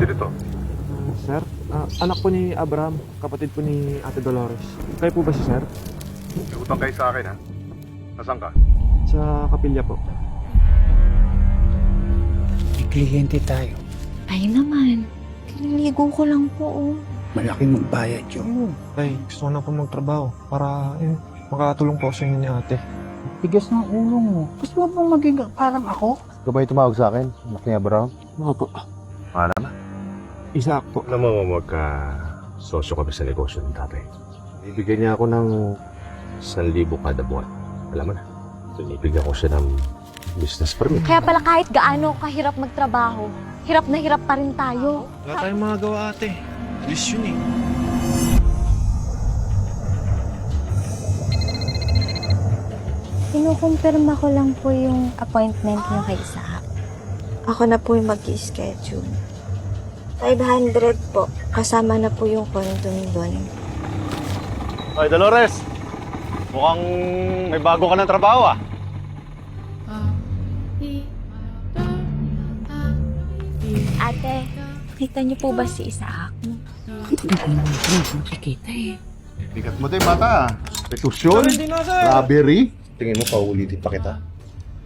Sino to? Sir, anak po ni Abraham, kapatid po ni Ate Dolores. Kayo po ba si Sir? May utang kayo sa akin, ha? Nasaan ka? Sa kapilya po. May kliyente tayo. Ay naman, kinaligo ko lang po oh. Malaking magbayad yun. Tay, gusto ko na po magtrabaho para makatulong po sa inyo ni Ate. Tigas ng ulo mo. Gusto mo bang maging parang ako? Ikaw ba yung tumawag sa akin? Anak ni Abraham? Mga po. Paano na? Isaac po. Alam mo, magka-sosyo kami sa negosyo ng tatay. Ibigay niya ako ng 1,000 kada buwan. Alam mo na, binibigyan ko siya ng business permit. Kaya pala kahit gaano kahirap magtrabaho, hirap na hirap pa rin tayo. Wala tayong mga gawa, Ate. Alis yun eh. Kinukumpirma ko lang po yung appointment niyo kay Isaac. Ako na po yung mag-i-schedule. 500 po. Kasama na po yung condom doon. Ay, Dolores! Mukhang may bago ka ng trabaho, ah. Ate, kita niyo po ba si Isaac? Makikita eh. Bigat mo tayo, bata, ah. Petusyon, robbery. Tingin mo, pauulitin pa kita.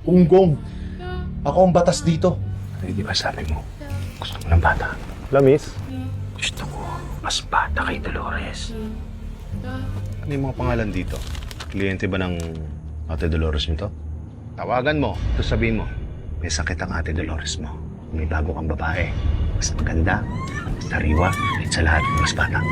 Punggong. Ako ang batas dito. Ay, di ba sabi mo, gusto mo ng bata? Lamis? Gusto ko, mas bata kay Dolores. Ano yung mga pangalan dito? Kliyente ba ng Ate Dolores nito? Tawagan mo, tapos sabihin mo, may sakit ang Ate Dolores mo. May bago kang babae. Mas maganda, mas tariwa, at sa lahat, mas bata.